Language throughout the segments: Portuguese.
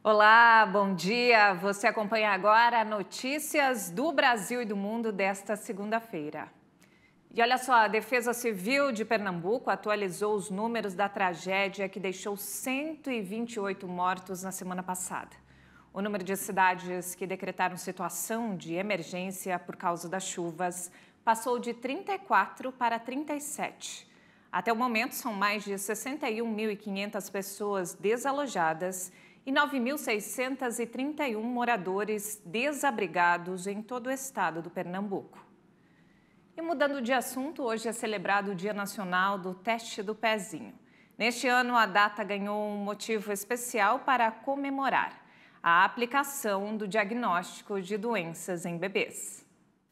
Olá, bom dia. Você acompanha agora notícias do Brasil e do mundo desta segunda-feira. E olha só, a Defesa Civil de Pernambuco atualizou os números da tragédia que deixou 128 mortos na semana passada. O número de cidades que decretaram situação de emergência por causa das chuvas passou de 34 para 37. Até o momento, são mais de 61.500 pessoas desalojadas e 9.631 moradores desabrigados em todo o estado do Pernambuco. E mudando de assunto, hoje é celebrado o Dia Nacional do Teste do Pezinho. Neste ano, a data ganhou um motivo especial para comemorar a aplicação do diagnóstico de doenças em bebês.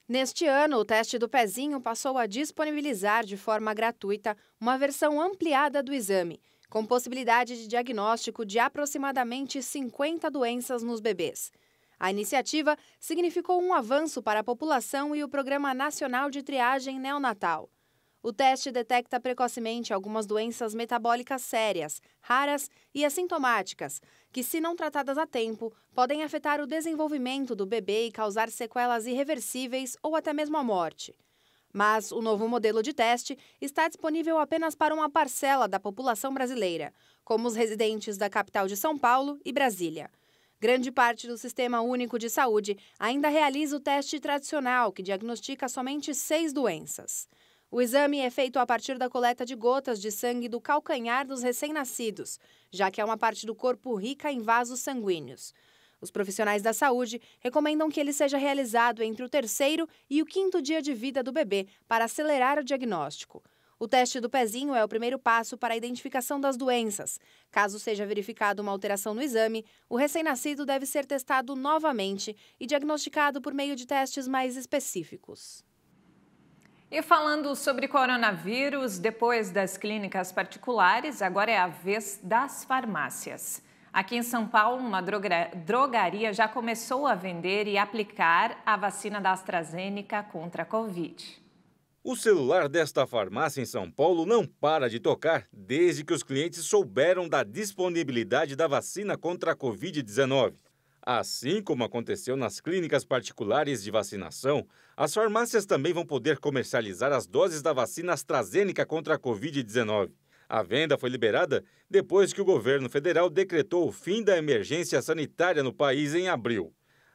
Neste ano, o teste do pezinho passou a disponibilizar de forma gratuita uma versão ampliada do exame, com possibilidade de diagnóstico de aproximadamente 50 doenças nos bebês. A iniciativa significou um avanço para a população e o Programa Nacional de Triagem Neonatal. O teste detecta precocemente algumas doenças metabólicas sérias, raras e assintomáticas, que, se não tratadas a tempo, podem afetar o desenvolvimento do bebê e causar sequelas irreversíveis ou até mesmo a morte. Mas o novo modelo de teste está disponível apenas para uma parcela da população brasileira, como os residentes da capital de São Paulo e Brasília. Grande parte do Sistema Único de Saúde ainda realiza o teste tradicional, que diagnostica somente 6 doenças. O exame é feito a partir da coleta de gotas de sangue do calcanhar dos recém-nascidos, já que é uma parte do corpo rica em vasos sanguíneos. Os profissionais da saúde recomendam que ele seja realizado entre o 3º e o 5º dia de vida do bebê para acelerar o diagnóstico. O teste do pezinho é o primeiro passo para a identificação das doenças. Caso seja verificada uma alteração no exame, o recém-nascido deve ser testado novamente e diagnosticado por meio de testes mais específicos. E falando sobre coronavírus, depois das clínicas particulares, agora é a vez das farmácias. Aqui em São Paulo, uma drogaria já começou a vender e aplicar a vacina da AstraZeneca contra a Covid. O celular desta farmácia em São Paulo não para de tocar desde que os clientes souberam da disponibilidade da vacina contra a Covid-19. Assim como aconteceu nas clínicas particulares de vacinação, as farmácias também vão poder comercializar as doses da vacina AstraZeneca contra a Covid-19. A venda foi liberada depois que o governo federal decretou o fim da emergência sanitária no país em abril.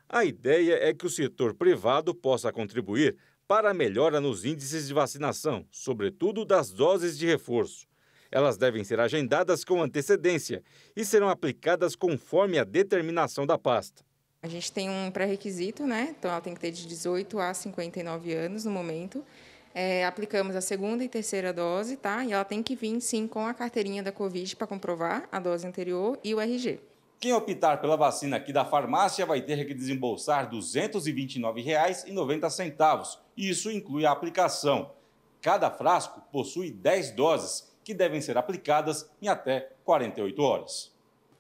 A ideia é que o setor privado possa contribuir para a melhora nos índices de vacinação, sobretudo das doses de reforço. Elas devem ser agendadas com antecedência e serão aplicadas conforme a determinação da pasta. A gente tem um pré-requisito, né? Então ela tem que ter de 18 a 59 anos no momento. Aplicamos a segunda e terceira dose, tá? E ela tem que vir, sim, com a carteirinha da Covid para comprovar a dose anterior e o RG. Quem optar pela vacina aqui da farmácia vai ter que desembolsar R$ 229,90. Isso inclui a aplicação. Cada frasco possui 10 doses, que devem ser aplicadas em até 48 horas.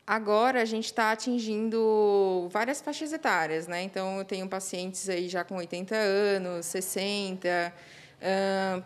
Agora a gente está atingindo várias faixas etárias, né? Então eu tenho pacientes aí já com 80 anos, 60,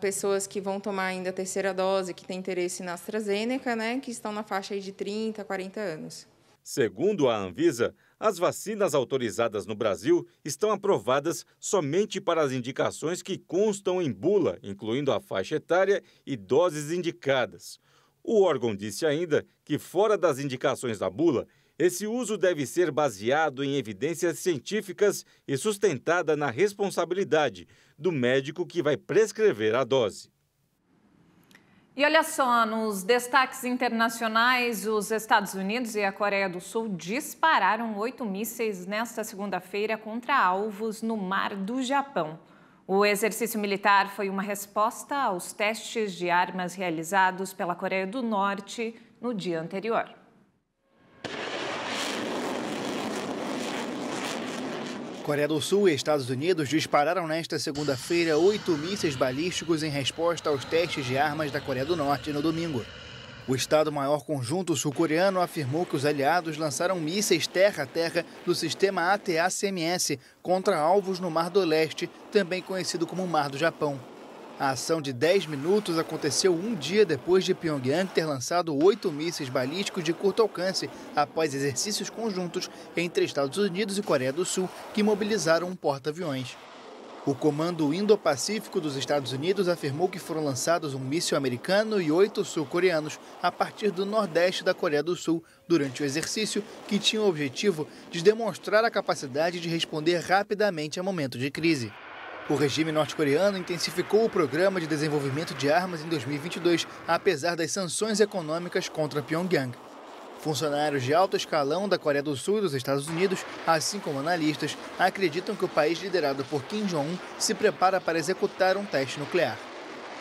pessoas que vão tomar ainda a terceira dose, que têm interesse na AstraZeneca, né? Que estão na faixa aí de 30, 40 anos. Segundo a Anvisa, as vacinas autorizadas no Brasil estão aprovadas somente para as indicações que constam em bula, incluindo a faixa etária e doses indicadas. O órgão disse ainda que, fora das indicações da bula, esse uso deve ser baseado em evidências científicas e sustentada na responsabilidade do médico que vai prescrever a dose. E olha só, nos destaques internacionais, os Estados Unidos e a Coreia do Sul dispararam 8 mísseis nesta segunda-feira contra alvos no mar do Japão. O exercício militar foi uma resposta aos testes de armas realizados pela Coreia do Norte no dia anterior. Coreia do Sul e Estados Unidos dispararam nesta segunda-feira 8 mísseis balísticos em resposta aos testes de armas da Coreia do Norte no domingo. O Estado-Maior Conjunto sul-coreano afirmou que os aliados lançaram mísseis terra-a-terra do sistema ATACMS contra alvos no Mar do Leste, também conhecido como Mar do Japão. A ação de 10 minutos aconteceu um dia depois de Pyongyang ter lançado 8 mísseis balísticos de curto alcance após exercícios conjuntos entre Estados Unidos e Coreia do Sul, que mobilizaram um porta-aviões. O Comando Indo-Pacífico dos Estados Unidos afirmou que foram lançados um míssil americano e 8 sul-coreanos a partir do nordeste da Coreia do Sul durante o exercício, que tinha o objetivo de demonstrar a capacidade de responder rapidamente a momentos de crise. O regime norte-coreano intensificou o programa de desenvolvimento de armas em 2022, apesar das sanções econômicas contra Pyongyang. Funcionários de alto escalão da Coreia do Sul e dos Estados Unidos, assim como analistas, acreditam que o país liderado por Kim Jong-un se prepara para executar um teste nuclear.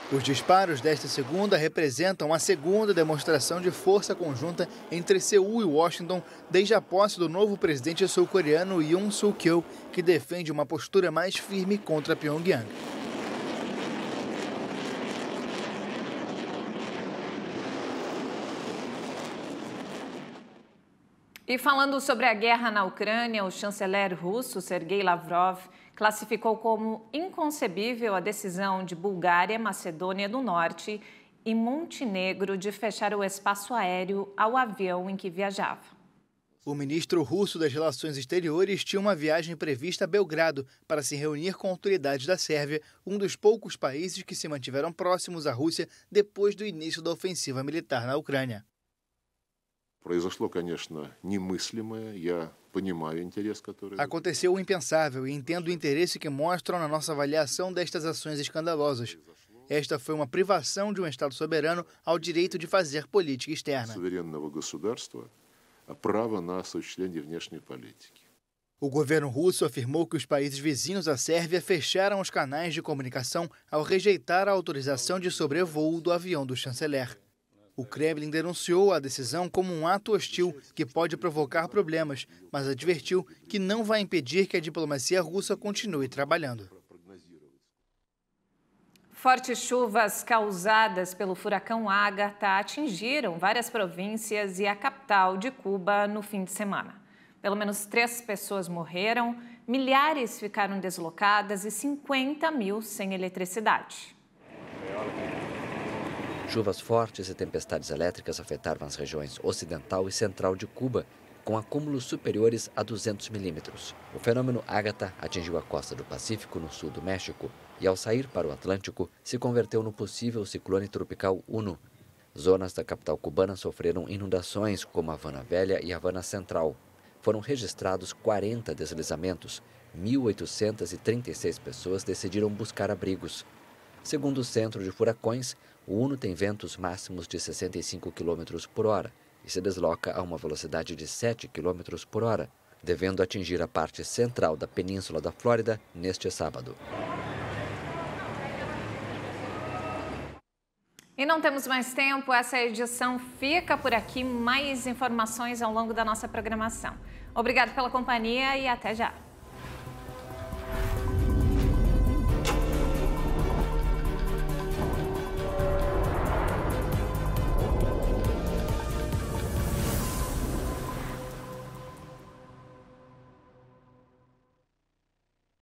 Os disparos desta segunda representam a segunda demonstração de força conjunta entre Seul e Washington desde a posse do novo presidente sul-coreano Yoon Suk-yeol, que defende uma postura mais firme contra Pyongyang. E falando sobre a guerra na Ucrânia, o chanceler russo Sergei Lavrov classificou como inconcebível a decisão de Bulgária, Macedônia do Norte e Montenegro de fechar o espaço aéreo ao avião em que viajava. O ministro russo das Relações Exteriores tinha uma viagem prevista a Belgrado para se reunir com autoridades da Sérvia, um dos poucos países que se mantiveram próximos à Rússia depois do início da ofensiva militar na Ucrânia. Aconteceu o impensável e entendo o interesse que mostram na nossa avaliação destas ações escandalosas. Esta foi uma privação de um Estado soberano ao direito de fazer política externa. O governo russo afirmou que os países vizinhos à Sérvia fecharam os canais de comunicação ao rejeitar a autorização de sobrevoo do avião do chanceler. O Kremlin denunciou a decisão como um ato hostil que pode provocar problemas, mas advertiu que não vai impedir que a diplomacia russa continue trabalhando. Fortes chuvas causadas pelo furacão Ágata atingiram várias províncias e a capital de Cuba no fim de semana. Pelo menos 3 pessoas morreram, milhares ficaram deslocadas e 50 mil sem eletricidade. Chuvas fortes e tempestades elétricas afetaram as regiões ocidental e central de Cuba, com acúmulos superiores a 200 milímetros. O fenômeno Ágata atingiu a costa do Pacífico, no sul do México, e ao sair para o Atlântico, se converteu no possível ciclone tropical Uno. Zonas da capital cubana sofreram inundações, como Havana Velha e Havana Central. Foram registrados 40 deslizamentos. 1.836 pessoas decidiram buscar abrigos. Segundo o Centro de Furacões, o Uno tem ventos máximos de 65 km por hora e se desloca a uma velocidade de 7 km por hora, devendo atingir a parte central da península da Flórida neste sábado. E não temos mais tempo, essa edição fica por aqui. Mais informações ao longo da nossa programação. Obrigada pela companhia e até já!